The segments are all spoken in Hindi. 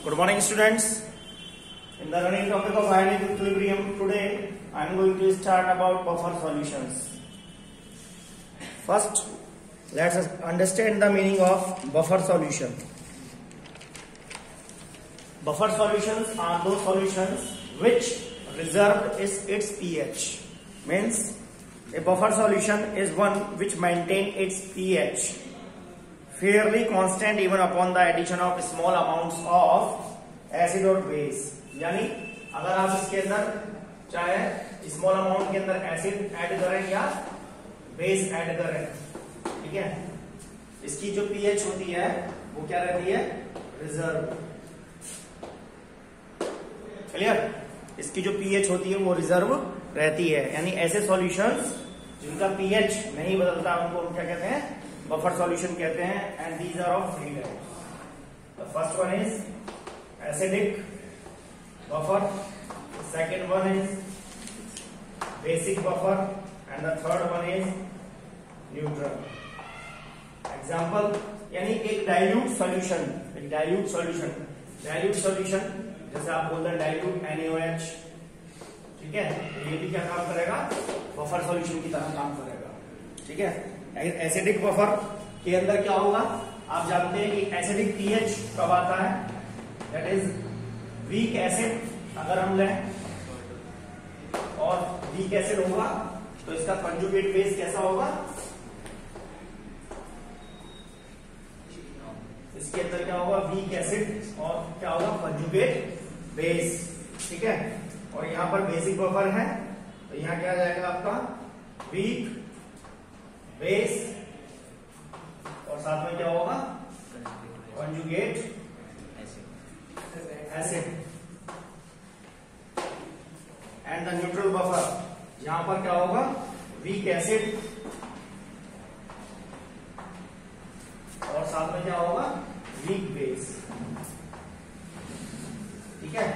Good morning, students. In the running topic of ionic equilibrium, today I am going to start about buffer solutions. First, let us understand the meaning of buffer solution. Buffer solutions are those solutions which reserved is its pH. Means a buffer solution is one which maintain its pH fairly constant even upon the addition of small amounts of acid or base. यानी अगर आप इसके अंदर चाहे स्मॉल अमाउंट के अंदर एसिड ऐड करें या बेस ऐड करें, ठीक है, इसकी जो पीएच होती है वो क्या रहती है? रिजर्व. क्लियर? इसकी जो पीएच होती है वो रिजर्व रहती है. यानी ऐसे सॉल्यूशंस जिनका पीएच नहीं बदलता उनको हम क्या कहते हैं? बफर सॉल्यूशन कहते हैं. And these are of three types. The first one is acidic buffer, second one is basic buffer and the third one is neutral. Example, यानी एक डाइल्यूट सॉल्यूशन जैसे आप बोलते हैं डाइल्यूट NaOH, ठीक है, ये भी क्या काम करेगा? बफर सॉल्यूशन की तरह काम करेगा. ठीक है. एसिडिक बफर के अंदर क्या होगा? आप जानते हैं कि एसिडिक पीएच कब आता है? दैट इज वीक एसिड अगर हम लें और वीक एसिड होगा तो इसका कंजुगेट बेस कैसा होगा? इसके अंदर क्या होगा? वीक एसिड और क्या होगा? Conjugate base. ठीक है. और यहां पर बेसिक बफर है तो यहां क्या जाएगा आपका? वीक बेस और साथ में क्या होगा? Conjugate acid. And the neutral buffer, यहां पर क्या होगा? वीक एसिड और साथ में क्या होगा? Weak base. ठीक है.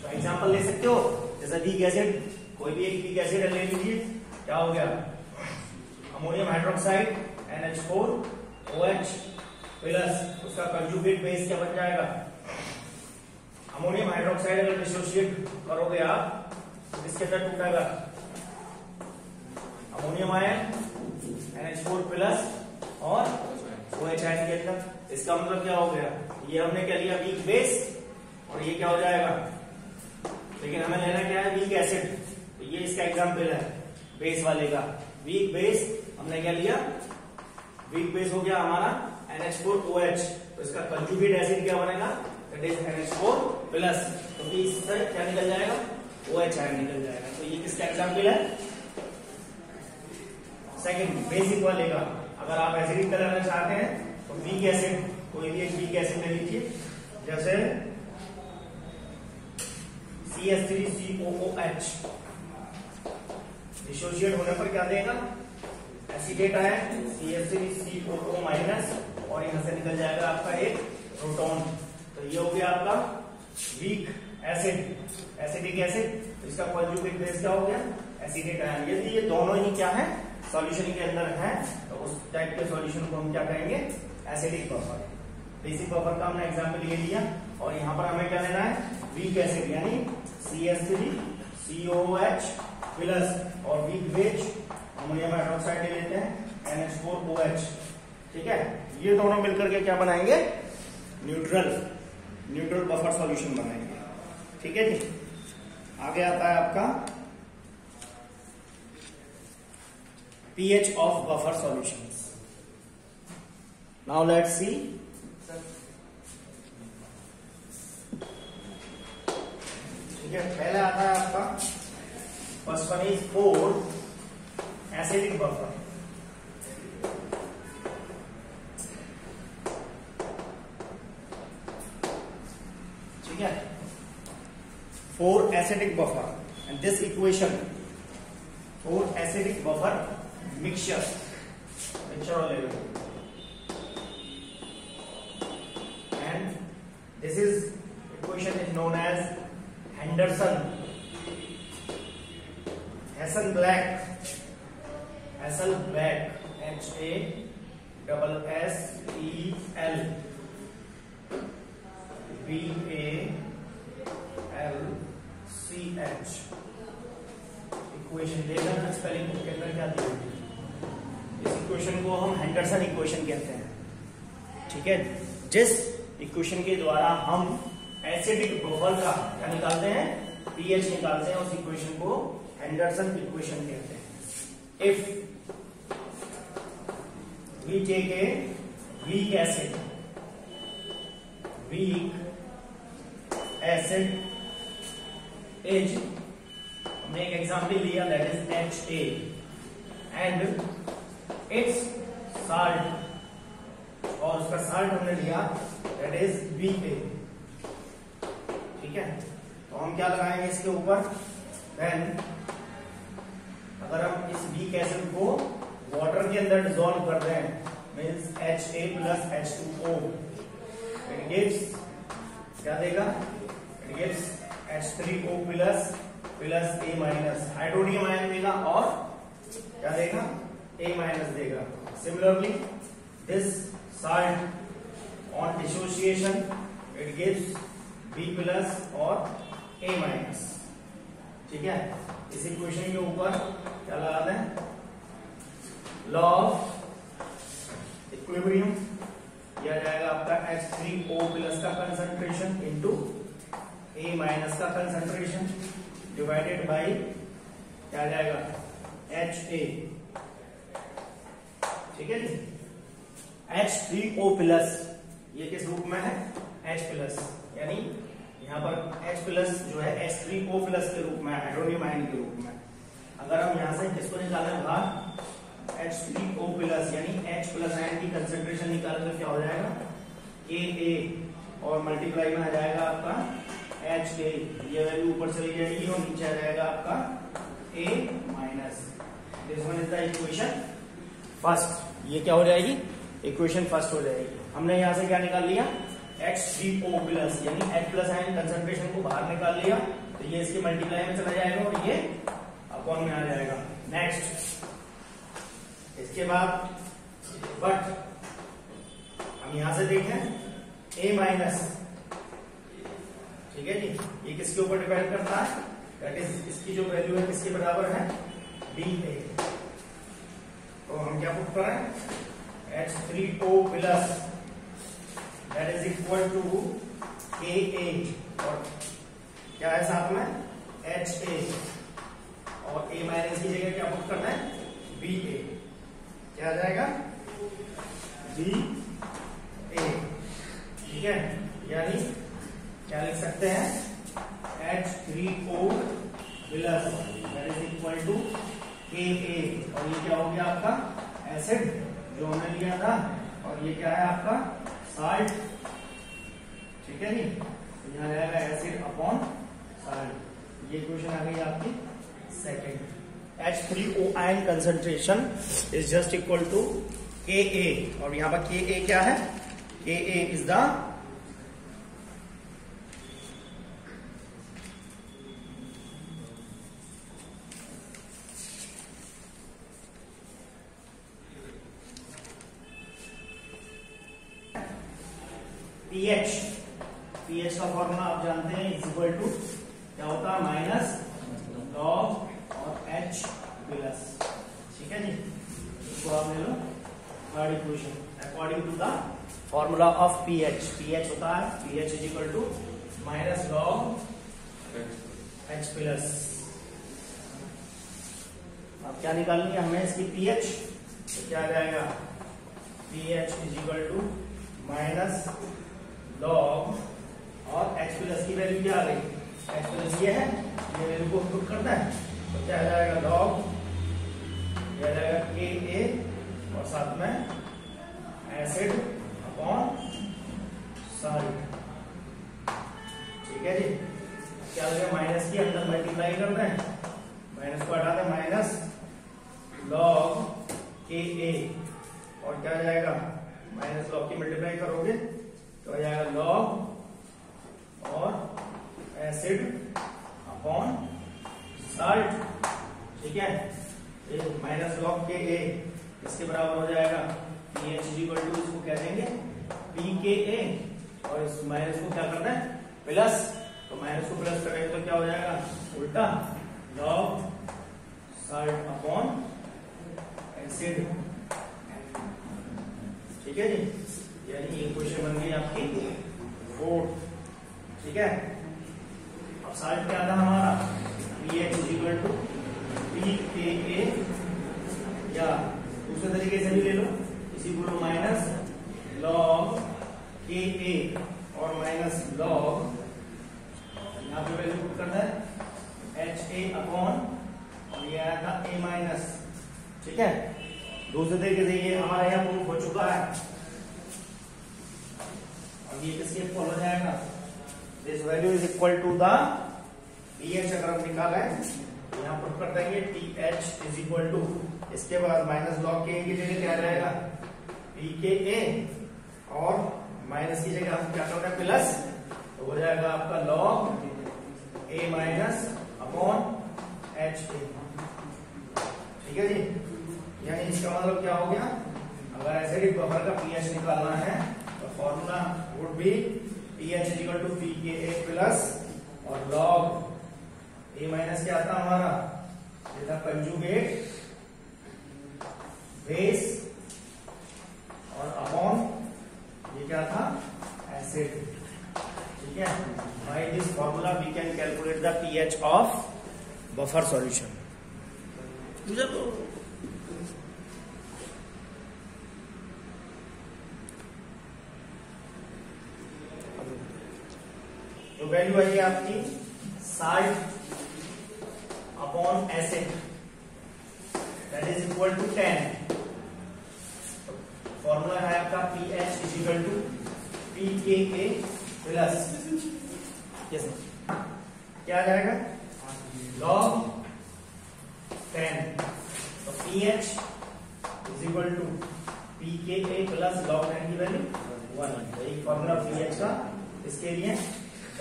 तो एग्जांपल ले सकते हो, जैसे वीक एसिड, कोई भी एक वीक एसिड ले लीजिए. क्या हो गया? अमोनियम हाइड्रोक्साइड NH4OH प्लस उसका कंजुगेट बेस क्या बन जाएगा? अमोनियम हाइड्रोक्साइड अगर डिसोसिएट करोगे आप तो किसके अंदर टूटेगा? अमोनियम आयन NH4 प्लस और OH आयन के अंदर. इसका मतलब क्या हो गया? ये हमने क्या लिया? Weak base. और ये क्या हो जाएगा? लेकिन हमें लेना क्या है? Weak acid. तो ये इसका एग्जाम्पल है बेस वाले का. वीक बेस हमने क्या लिया? वीक बेस हो गया हमारा NH4OH. तो इसका कंजुगेट एसिड क्या बनेगा? That is NH4 plus. तो इससे क्या निकल जाएगा? OH आयन निकल जाएगा. तो ये किसका एग्जाम्पल है? सेकंड, बेसिक वाले का. अगर आप एसिडिक का लेना चाहते हैं तो वीक एसिड, कोई भी एक वीक एसिड ले लीजिए. जैसे CH3COOH डिसोसिएट होने पर क्या देगा? एसिडेट आयन CH3COO माइनस और यहां से निकल जाएगा आपका एक प्रोटॉन. तो ये हो गया आपका वीक एसिड, एसिडिक एसिड. तो इसका कंजुगेट बेस क्या हो गया? Acetate ion. यदि ये दोनों ही क्या है? सॉल्यूशन के अंदर है तो उस टाइप के सॉल्यूशन को हम क्या कहेंगे? Acidic buffer. बेसिक बफर का हमने एग्जांपल ये लिया. और यहां पर हमें क्या लेना है? वीक एसिड यानी CH3COOH प्लस और वीक बेस अमोनियम हाइड्रोक्साइड ले लेते हैं NH4OH. ठीक है. ये दोनों मिलकर के क्या बनाएंगे? न्यूट्रल बफर सॉल्यूशन बनाएंगे. ठीक है जी. आगे आता है आपका pH of buffer solutions. Now let's see. ठीक है. पहले आता है आपका first one is 4 acidic buffer. ठीक है. 4 acidic buffer and this equation 4 acidic buffer mixture level, and this is equation is known as Hasselbalch HASSEL BaLCH equation देगा ना, स्पेलिंग बुक के अंदर क्या दिया, इस इक्वेशन को हम हेंडरसन इक्वेशन कहते हैं। ठीक है, जिस इक्वेशन के द्वारा हम एसिडिक बफर का क्या निकालते हैं, पीएच निकालते हैं, उस इक्वेशन को हेंडरसन इक्वेशन कहते हैं। If we take a weak acid is, हमने एक एग्जाम्पल लिया that is HA and it's salt, और उसका साल्ट हमने लिया दैट इज BA। ठीक है, तो हम क्या लगाएंगे इसके ऊपर, देन अगर हम इस वीक एसिड को वाटर के अंदर डिसॉल्व कर दें, means HA plus H2O, it gives क्या देगा, it gives H3O plus A minus, hydronium ion देगा और क्या देगा, A minus देगा। Similarly this salt on dissociation it gives B plus और A minus। ठीक है, इस इक्वेशन के ऊपर क्या लगा दें, लॉ ऑफ इक्विलिब्रियम, यह जाएगा आपका H3O प्लस का कंसंट्रेशन इंटू A माइनस का कंसंट्रेशन डिवाइडेड बाय क्या जाएगा HA। ठीक है जी, H3O प्लस ये किस रूप में है, H प्लस, यानी यहाँ पर H प्लस जो है H3O प्लस के रूप में, हाइड्रोनियम आयन के रूप में। अगर हम यहाँ से किसको निकालें बाहर, H3O प्लस, यानी H प्लस आयन की कंसेंट्रेशन निकालें तो क्या हो जाएगा, KA, और मल्टीप्लाई में आ जाएगा आपका HA, ये वैल्यू ऊपर चली जाएगी और नीचे आ जाएगा आपका A minus. This one is the equation first, ये क्या हो जाएगी, इक्वेशन फर्स्ट हो जाएगी। हमने यहां से क्या निकाल लिया, H3O प्लस, यानी H प्लस आयन कंसंट्रेशन को बाहर निकाल लिया, तो ये इसके मल्टीप्लाई में चला जाएगा और ये अपॉन में आ जाएगा। नेक्स्ट, इसके बाद बट हम यहां से देखें A माइनस, ठीक है जी, ये किसके ऊपर डिपेंड करता है, दैट इज इसकी जो वैल्यू है किसके बराबर है, BA। तो हम क्या पुट कर रहे हैं, H3O plus that is equal to KA, और क्या है साथ में HA, और A माइनस की जगह क्या पुट करना है, BA, क्या आ जाएगा BA। ठीक है, यानी क्या लिख सकते हैं, H3O plus that is equal to KA, और ये क्या हो गया आपका एसिड जो हमने लिया था, और ये क्या है आपका साल्ट। ठीक है जी, तो यहाँ जाएगा एसिड अपॉन साल्ट। ये क्वेश्चन आ गई आपकी second. H3O ion concentration is just equal to KA, और यहाँ पर KA क्या है, KA is the pH। pH का फॉर्मूला आप जानते हैं, इज इक्वल टू क्या होता है, माइनस लॉग और H प्लस। ठीक है जी, इसको आप ले लो third equation, according to the formula of pH। pH होता है pH is equal to minus log H plus. अब क्या निकालनी है हमें इसकी pH, तो क्या आ जाएगा, pH is equal to minus log और H प्लस की वैल्यू क्या आ गई, H प्लस ये है, ये वैल्यू को पुट करना है, तो क्या आ जाएगा लॉग, ये आ जाएगा KA और साथ में एसिड अपॉन साल्ट। ठीक है जी, क्या हो गया, माइनस की अंदर मल्टीप्लाई कर रहे हैं, माइनस को हटा दें, माइनस लॉग KA, और क्या आ जाएगा, माइनस लॉग की मल्टीप्लाई करोगे तो आ जाएगा लॉग और एसिड अपॉन साल्ट। ठीक है, माइनस लॉग KA इसके बराबर हो जाएगा pH इक्वल टू, इसको कह देंगे pKa, और इस माइनस को क्या करना है प्लस, तो माइनस को प्लस करेंगे तो क्या हो जाएगा उल्टा, लॉग साल्ट अपॉन एसिड। ठीक है जी, यानी इक्वेशन बन गई आपकी 4। ठीक है, अब साल्ट क्या था हमारा pH इक्वल टू pKa, या दूसरे तरीके से भी ले लो, इसी को लो माइनस लॉग Ka और माइनस लॉग, यहाँ पे वैल्यू पुट करना है HA अपॉन, और ये आया था A माइनस। ठीक है, दूसरे तरीके से ये हमारा यहाँ प्रूफ हो चुका है। अब ये किसके इक्वल हो जाएगा, this value is equal to the pH, अगर हम निकाला है यहाँ पुट कर देंगे TH इज इक्वल टू, इसके बाद माइनस लॉग के की जगह क्या रहेगा pKa, और माइनस की जगह हम क्या कर रहे हैं प्लस, तो हो जाएगा आपका log A minus upon HA। ठीक है जी, यानी इसका मतलब क्या हो गया, अगर एसिडिक बफर का pH निकालना है तो formula would be pH is equal to pKa plus, और लॉग A माइनस क्या था हमारा, ये था कंजुगेट बेस, और अपॉन ये क्या था एसिड। ठीक है, by this formula we can calculate the pH of buffer solution. तो वैल्यू आई है आपकी salt upon acid, that is equal to 10। Formula है आपका pH is equal to pKa plus, yes क्या आ जाएगा लॉग 10, तो pH is equal to pKa plus log 10 की वैल्यू 1। तो एक फॉर्मूला pH का इसके लिए,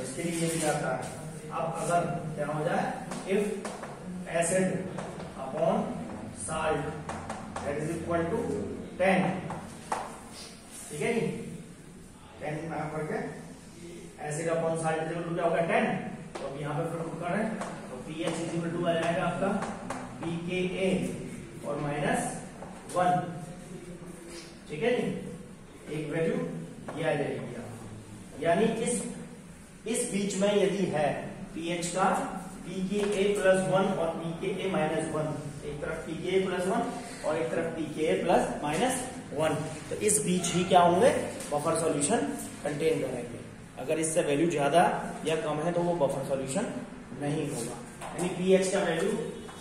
उसके लिए ये भी आता है। अब अगर क्या हो जाए, if acid upon salt that is equal to 10, ठीक है जी, 10 करके acid upon salt is equal to क्या होगा 10, तो अब यहाँ पे पुट करें तो pH इज इक्वल टू आ जाएगा आपका pKa और माइनस 1। ठीक है जी, एक वैल्यू ये आ जाएगी, यानी इस बीच में यदि है pH का pKa प्लस 1 और pKa माइनस 1, एक तरफ pKa प्लस 1 और एक तरफ pKa प्लस माइनस 1, तो इस बीच ही क्या होंगे बफर सॉल्यूशन कंटेन करेंगे। अगर इससे वैल्यू ज्यादा या कम है तो वो बफर सॉल्यूशन नहीं होगा। यानी pH का वैल्यू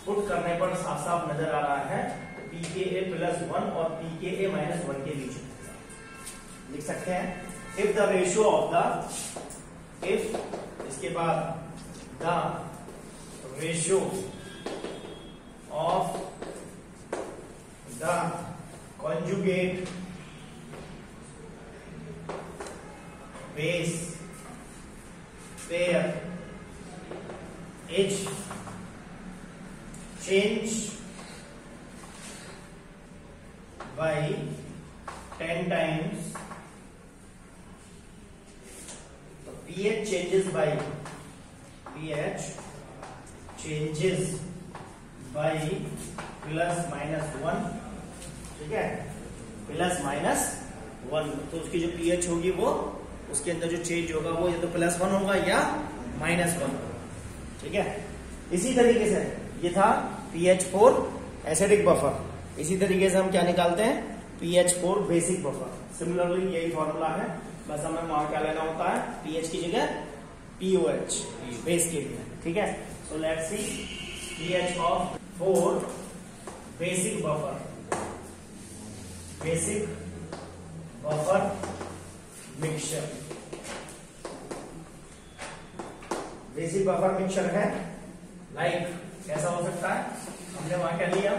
पुट करने पर साफ साफ नजर आ रहा है, pKa प्लस 1 और pKa माइनस 1 के बीच लिख सकते हैं। If the ratio of the, if इसके बाद the ratio of the conjugate base pair is changed by 10 times, so pH changes by plus minus 1। ठीक है, प्लस माइनस 1, तो उसकी जो pH होगी वो उसके अंदर जो चेंज होगा वो या तो प्लस 1 होगा या माइनस 1। ठीक है, इसी तरीके से ये था pH फॉर एसिडिक बफर, इसी तरीके से हम क्या निकालते हैं pH for basic buffer. Similarly यही फॉर्मूला है, बस हमें वहां क्या लेना होता है pH की जगह POH बेस के लिए। ठीक है, so let's see pH of for basic buffer, basic buffer mixture. Basic buffer mixture है लाइक कैसा हो सकता है, हमने वहां क्या लिया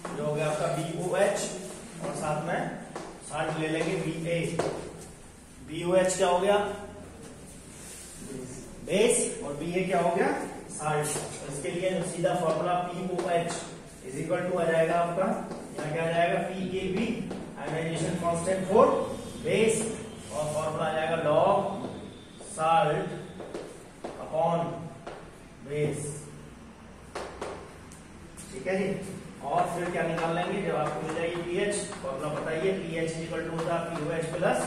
जो हो गया आपका BOH और साथ में साल्ट ले लेंगे BA। BOH क्या हो गया बेस और BA क्या हो गया साल्ट। तो इसके लिए जो सीधा formula POH is equal to आ जाएगा आपका, यहाँ क्या आ जाएगा PKB ionization constant for base और फॉर्मूला आ जाएगा लॉग साल्ट अपॉन बेस। ठीक है जी। और फिर क्या निकाल लेंगे जब आपको मिल जाएगी पीएच, फॉर्मूला बताइए, पीएच इक्वल टू होता है पीओएच प्लस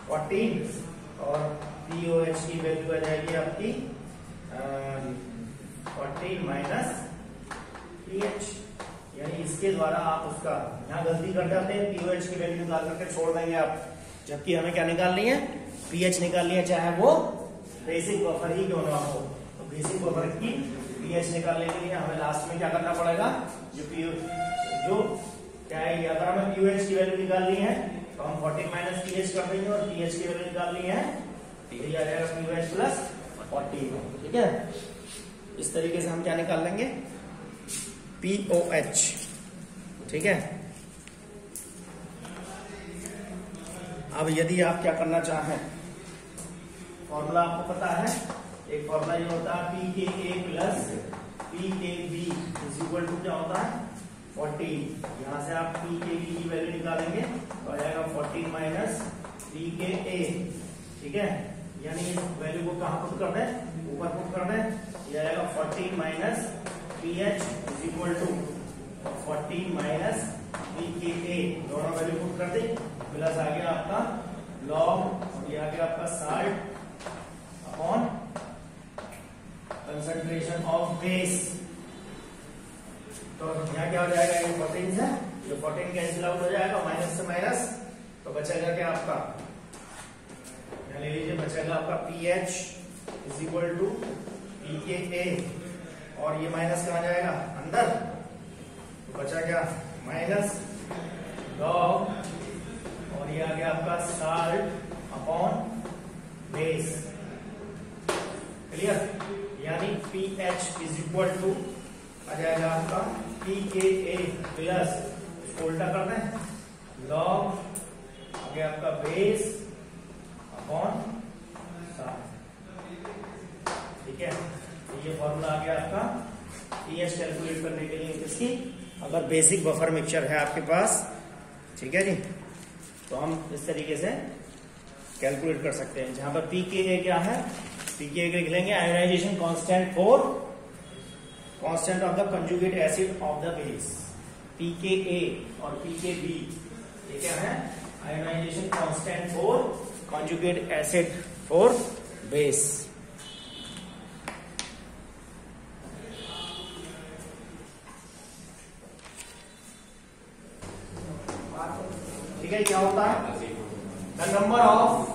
14 और पीओएच की वैल्यू आ जाएगी आपकी 14 माइनस पीएच। यानी इसके द्वारा आप उसका यहाँ गलती कर जाते हैं, पीओएच की वैल्यू निकाल करके छोड़ देंगे आप, जबकि हमें क्या निकालनी है, पीएच निकालनी है, चाहे वो बेसिक बफर ही क्यों ना हो। तो बेसिक बफर की पीएच निकालने के लिए हमें लास्ट में क्या करना पड़ेगा, जो क्या है, अगर हमें पीओएच की वैल्यू निकालनी है तो हम 14 माइनस पीएच कर देंगे, और पीएच की वैल्यू निकालनी है यही आ जाएगा पीओएच प्लस 14। ठीक है, इस तरीके से हम क्या निकाल लेंगे, पीओएच। ठीक है, अब यदि आप क्या करना चाहें, फॉर्मूला आपको पता है, एक फॉर्मूला ये होता है P K A plus P K B is equal to क्या होता है 14। यहां से आप पी के बी की वैल्यू निकालेंगे तो आ जाएगा 14 माइनस पी के ए। ठीक है, यानी इस वैल्यू को कहां पुट कर दें, ऊपर पुट कर दें, ये आएगा 14 minus P H is equal to 14 minus P K A, दोनों वैल्यू पुट कर दें, प्लस आ गया आपका लॉग, ये आ गया आपका salt upon concentration of base. तो यहाँ क्या हो जाएगा, ये 14 से ये 14 कैंसिल आउट हो जाएगा, माइनस से माइनस, तो बचेगा क्या आपका, यहाँ ले लीजिए, बचेगा आपका P H is equal to P K A, और ये माइनस कहाँ जाएगा अंदर, तो बचा क्या माइनस लॉग, और ये आ गया आपका साल्ट अपॉन बेस। क्लियर, यानी P H is equal to आ जाएगा आपका पी के ए प्लस, इसको उल्टा कर दें, लॉग आ गया आपका बेस अपॉन साल्ट। ठीक है, तो ये फॉर्मूला आ गया आपका पीएच कैलकुलेट करने के लिए किसकी, अगर बेसिक बफर मिक्सचर है आपके पास। ठीक है जी, तो हम इस तरीके से कैलकुलेट कर सकते हैं। जहां पर पी के ए क्या है, पी के ए लिख लेंगे ionisation constant for constant of the conjugate acid of the base. P K A और पी के बी ये क्या है, ionisation constant for conjugate acid for base. ठीक है, क्या होता है, the number of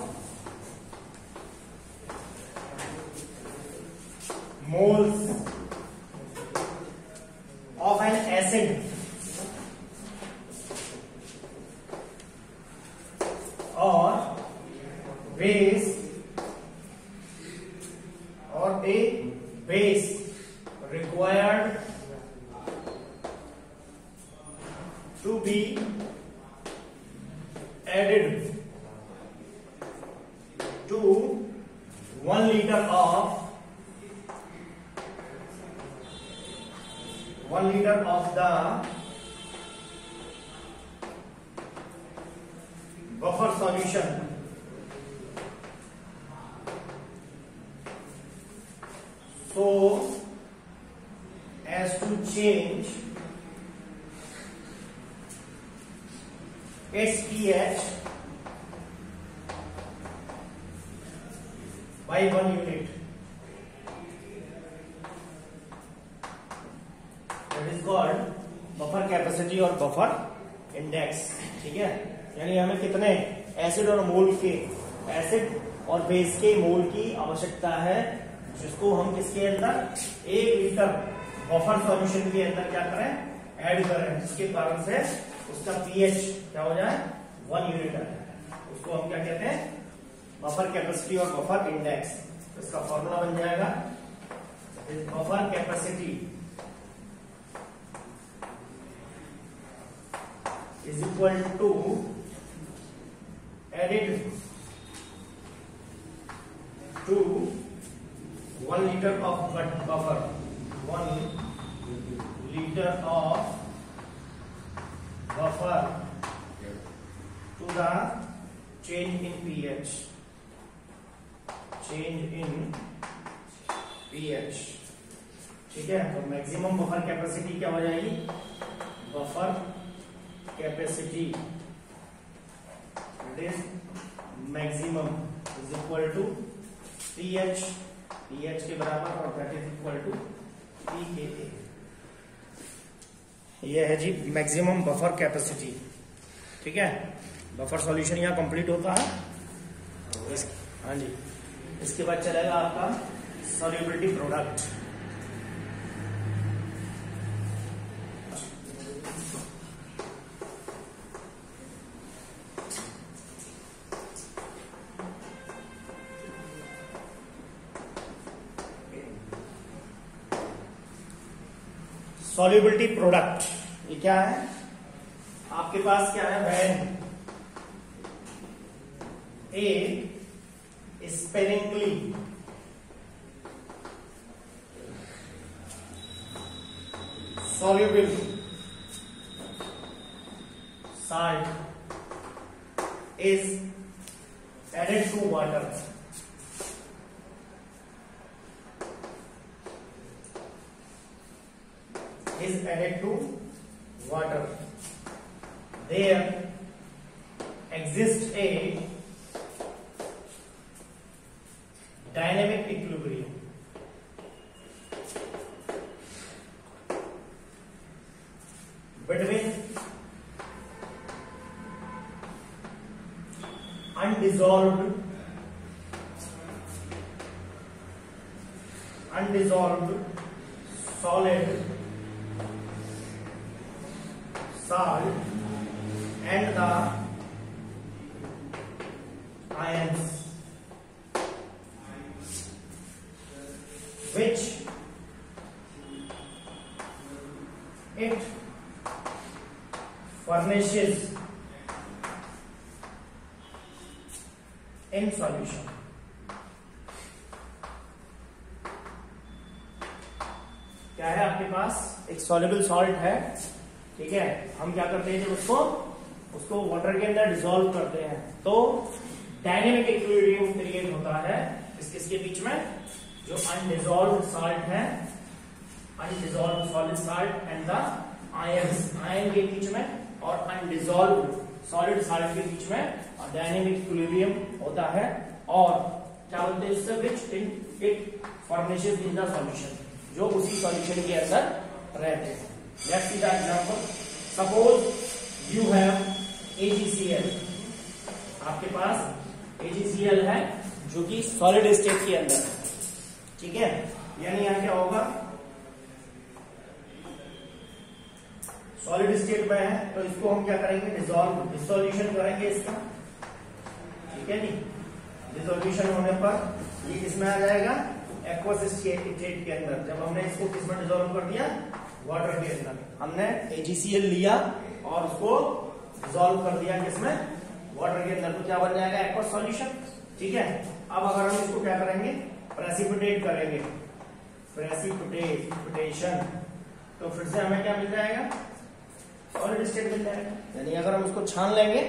moles of an acid or base or a base required to be added to 1 liter of 1 liter of the buffer solution so as to change its pH by 1 unit. That is called buffer capacity और बफर इंडेक्स। ठीक है, यानी हमें कितने एसिड और मोल के, एसिड और बेस के मोल की आवश्यकता है, जिसको हम किसके अंदर 1 लीटर बफर सॉल्यूशन के अंदर क्या करें, ऐड करें, जिसके कारण से उसका पीएच क्या हो जाए 1 यूनिट है। उसको हम क्या कहते हैं, बफर कैपेसिटी और बफर इंडेक्स। तो इसका फॉर्मूला बन जाएगा buffer capacity is equal to added to 1 liter of buffer, 1 liter of buffer to the change in pH, change in pH. ठीक है, तो मैक्सिमम बफर कैपेसिटी क्या हो जाएगी, buffer capacity it is maximum is equal to pH, pH के बराबर, और that is equal to pKa. ये है जी मैक्सिमम बफर कैपेसिटी। ठीक है, बफर सॉल्यूशन यहाँ कंप्लीट होता है। हाँ जी, इसके बाद चलेगा आपका सॉल्युबिलिटी प्रोडक्ट। सॉल्युबिलिटी प्रोडक्ट ये क्या है, आपके पास क्या है, when A sparingly soluble salt is added to water, there exists a dynamic equilibrium between undissolved solid salt and the ions which it furnishes in solution। क्या है, आपके पास एक सॉल्युबल सॉल्ट है। ठीक है, हम क्या करते हैं, जब उसको वाटर के अंदर डिसॉल्व करते हैं तो डायनेमिक इक्विलिब्रियम क्रिएट होता है किसके बीच में, जो अनडिसॉल्व्ड सॉल्ट है, undissolved solid salt and the ion के बीच में, और अनडिसॉल्व्ड सॉलिड सॉल्ट के बीच में डायनेमिक इक्विलिब्रियम होता है। और क्या बोलते हैं इससे, which it furnishes in the solution, जो उसी सॉल्यूशन के अंदर रहते हैं। Let's see the example, suppose you have AgCl, आपके पास AgCl है जो कि सॉलिड स्टेट के अंदर है। ठीक है, यानी यहां क्या होगा, सॉलिड स्टेट में है तो इसको हम क्या करेंगे, डिसोल्यूशन करेंगे इसका। ठीक है नी, डिसोल्यूशन होने पर ये किसमें आ जाएगा, एक्वस स्टेट के अंदर। जब हमने इसको किसमें डिसॉल्व कर दिया, वाटर के अंदर, हमने AgCl लिया और उसको डिसॉल्व कर दिया किसमें, वाटर के अंदर, तो क्या बन जाएगा, एक्वस सॉल्यूशन। ठीक है, अब अगर हम इसको क्या करेंगे, प्रेसिपिटेट करेंगे, प्रेसिपिटेशन, तो फिर से हमें क्या मिल जाएगा, सॉलिड स्टेट मिल जाएगा। यानी अगर हम उसको छान लेंगे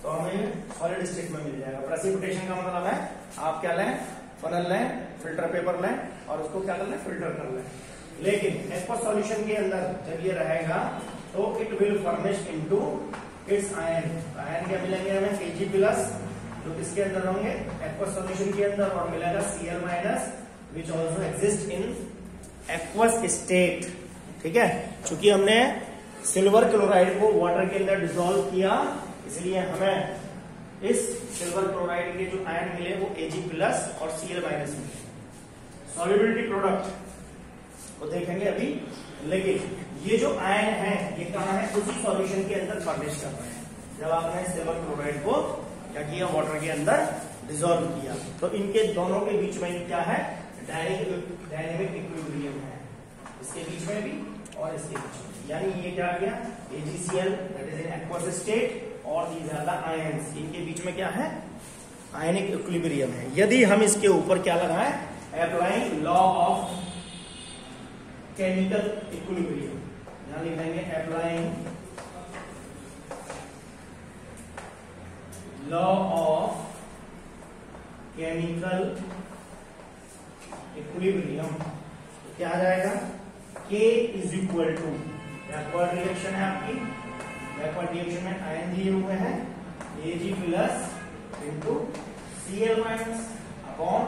तो हमें सॉलिड स्टेट में मिल जाएगा। प्रेसिपिटेशन का मतलब है आप क्या लें, फनल लें, फिल्टर पेपर लें और उसको क्या कर लें, फिल्टर कर लें। लेकिन एक्वस सॉल्यूशन के अंदर जब ये रहेगा तो it will furnish into its ion. Ion क्या मिलेंगे हमें, Ag+, जो किसके अंदर होंगे, एक्वस सॉल्यूशन के अंदर, और मिलेगा Cl- which also exist in aqueous state. ठीक है, चूंकि हमने सिल्वर क्लोराइड को वाटर के अंदर डिसॉल्व किया, इसलिए हमें इस सिल्वर क्लोराइड के जो आयन मिले वो Ag+ और Cl- मिले। सॉल्युबिलिटी प्रोडक्ट को देखेंगे अभी, लेकिन ये जो आयन है ये कहाँ है, उसी सॉल्यूशन के अंदर फर्निश कर रहे हैं। जब आपने सिल्वर क्लोराइड को क्या किया, वाटर के अंदर डिसॉल्व किया, तो इनके दोनों के बीच में क्या है, डायनेमिक इक्विलिब्रियम है, इसके बीच में भी और इसके बीच में। यानी ये क्या आ गया, AgCl that is in aqueous state और दीज आर द आयंस, इनके बीच में क्या है, आयनिक इक्विलिब्रियम है। यदि हम इसके ऊपर क्या लगाएं, applying law of chemical equilibrium, यहां लिखेंगे applying law of chemical equilibrium, तो क्या आ जाएगा, K is equal to, backward reaction है आपकी, बैकवर्ड रिएक्शन में आयन दिए हुए हैं, Ag plus into Cl minus upon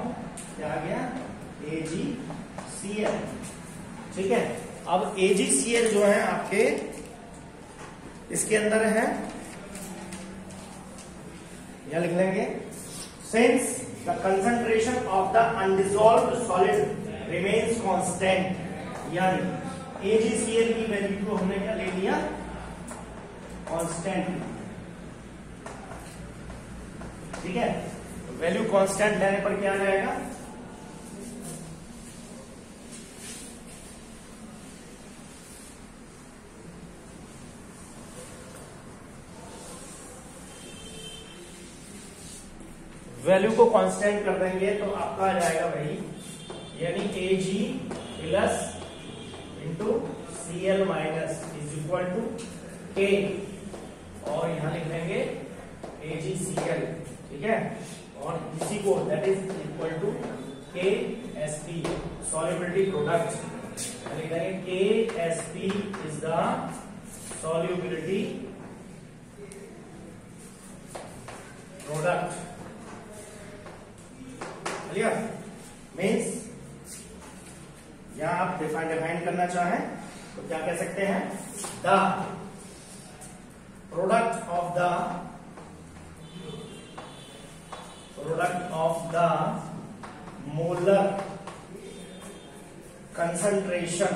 क्या आ गया, AgCl। ठीक है, अब AgCl जो है आपके इसके अंदर है, यहां लिख लेंगे, since the concentration of the undissolved solid remains constant, यानी AgCl की वैल्यू को हमने क्या ले लिया, कांस्टेंट। ठीक है, वैल्यू कांस्टेंट लेने पर क्या आ जाएगा, वैल्यू को कांस्टेंट कर देंगे तो आपका आ जाएगा भाई, यानी Ag plus into Cl minus is equal to K, और यहां लिख लेंगे AgCl। ठीक है, और इसी को that is equal to KSP, solubility product, लिख देंगे KSP is the solubility product. Clear, means यहां आप डिफाइन करना चाहें तो क्या कह सकते हैं, the product of the molar concentration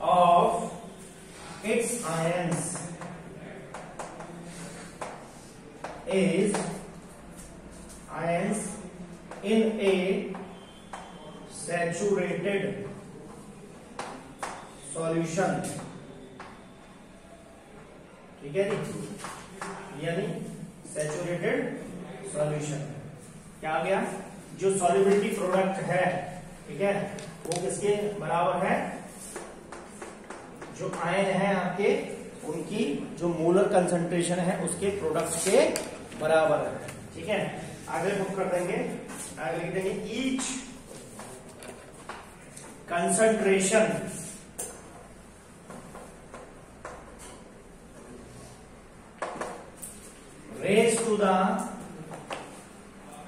of its ions is ions in a saturated solution। ठीक है जी, यानी सैचुरेटेड सॉल्यूशन क्या आ गया, जो सॉल्युबिलिटी प्रोडक्ट है, ठीक है, वो किसके बराबर है, जो आयन है आपके उनकी जो मोलर कंसंट्रेशन है उसके प्रोडक्ट के बराबर है। ठीक है, आगे बुक कर देंगे, आगे लिख देंगे each concentration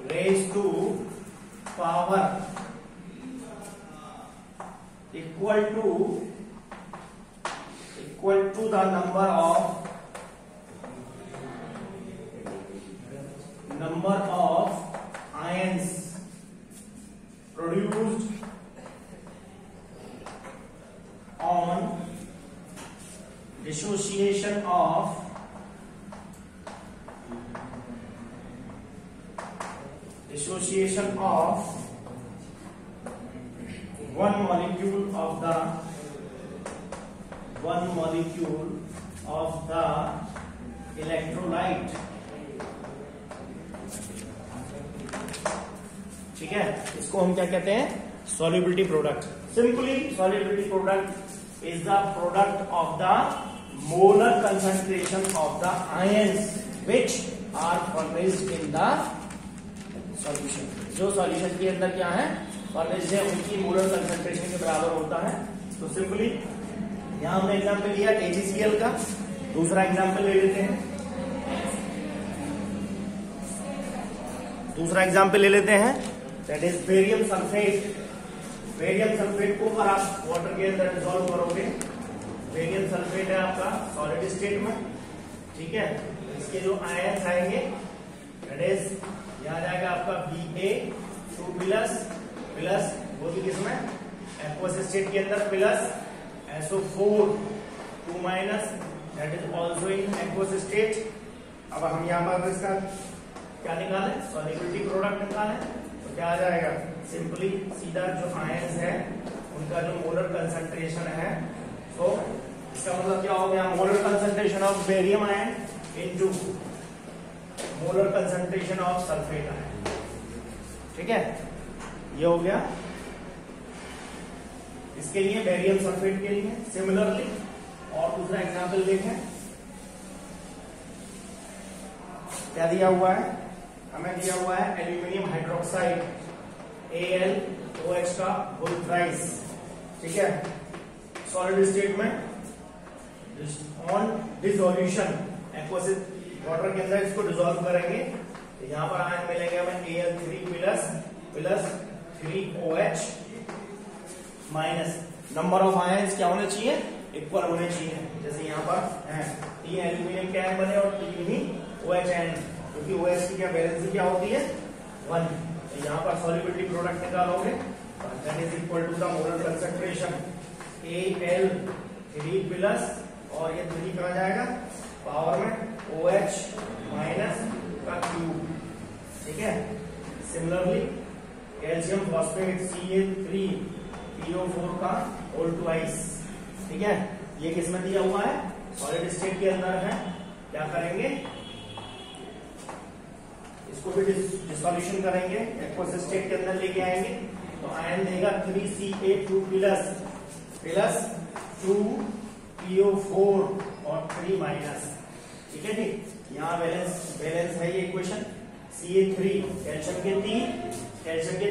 raised to power equal to the number of ions produced on dissociation of one molecule of the electrolyte। ठीक है, इसको हम क्या कहते हैं, solubility product। Simply solubility product is the product of the molar concentration of the ions which are furnished in the solution। जो solution के अंदर क्या है, furnished है, उनकी molar concentration के बराबर होता है। तो सिंपली यहां हमने एग्जाम्पल लिया AgCl का, दूसरा एग्जाम्पल ले लेते हैं, that is barium sulphate. Barium sulphate को अगर आप वाटर के अंदर डिसॉल्व करोगे, बेरियम सल्फेट है आपका सॉलिड स्टेट में। ठीक है, इसके जो आयन्स आएंगे दैट इज यहां जाएगा आपका Ba2 प्लस वो भी किसमें, एक्वस स्टेट के अंदर, plus SO4 2 minus that is also in aqueous state. अब हम यहां पर इसका क्या निकालें, सॉल्युबिलिटी प्रोडक्ट निकालें, तो क्या आ जाएगा, सिंपली सीधा जो आयंस है उनका जो मोलर कंसंट्रेशन है, तो इसका मतलब क्या हो गया, molar concentration of barium ion into molar concentration of sulphate ion. ठीक है, ये हो गया इसके लिए, बेरियम सल्फेट के लिए। सिमिलरली और दूसरा एग्जाम्पल देखें, क्या दिया हुआ है, हमें दिया हुआ है एल्यूमिनियम हाइड्रोक्साइड AlOH का होल थ्राइस, ठीक है, सॉलिड स्टेट में ऑन डिसोल्यूशन एक्वस वाटर के अंदर इसको डिसॉल्व करेंगे तो यहाँ पर आयन मिलेंगे हमें Al3 plus 3OH minus. Number of ions क्या होने चाहिए, इक्वल होने चाहिए, जैसे यहाँ पर है 3 एल्यूमिनियम के आयन बने और 3 ही OH आयन, क्योंकि OH की क्या वैलेंसी क्या होती है 1। तो यहाँ पर सॉल्युबिलिटी प्रोडक्ट निकालोगे that is equal to the molar concentration Al3 plus और ये 3 कहाँ जाएगा पावर में OH माइनस का क्यूब, ठीक है। सिमिलरली कैल्शियम फॉस्फेट Ca3PO4 का होल ट्वाइस, ठीक है। ये किसमें दिया हुआ है, सॉलिड स्टेट के अंदर है। क्या करेंगे, इसको भी डिसोल्यूशन करेंगे, एक्वस स्टेट के अंदर लेके आएंगे तो आयन देगा 3Ca2 प्लस 2PO4 और 3 माइनस, ठीक है जी। यहाँ बैलेंस है ये इक्वेशन। Ca3 कैल्शियम के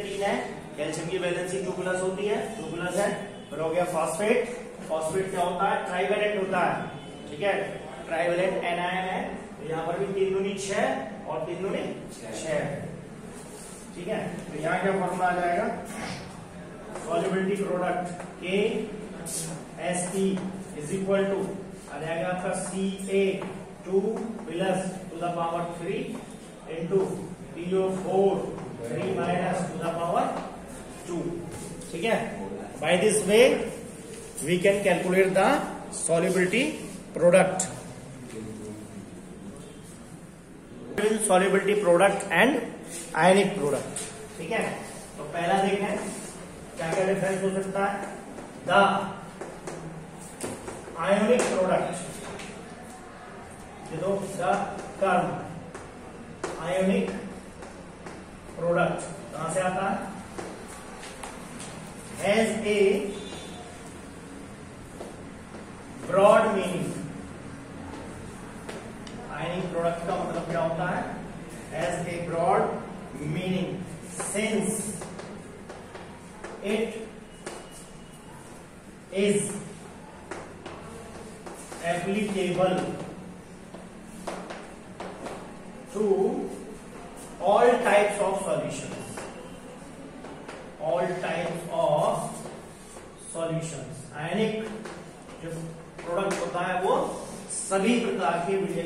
3 है, कैल्शियम की वैलेंसी 2 प्लस होती है, 2 प्लस है। फिर हो गया फॉस्फेट, फॉस्फेट क्या होता है, ट्राइवेलेंट होता है, ठीक है, ट्राइवेलेंट एनायन है। तो यहाँ पर भी 3 दूनी 6 और 3 दूनी 6, ठीक है। तो यहाँ क्या फॉर्मूला आ जाएगा, solubility product KSP is equal to आ जाएगा आपका Ca2 plus to the power 3 into PO4 3 minus to the power 2, ठीक है। By this way we can calculate the solubility product, solubility product and ionic product, ठीक है। तो पहला देखें क्या क्या डिफरेंस हो सकता है, the ionic product, the term ionic product कहां से आता है, has a broad meaning. Ionic product का मतलब क्या होता है, has a broad meaning since it is applicable to all types of solutions, all types of solutions। आयनिक जो प्रोडक्ट होता है वो सभी प्रकार के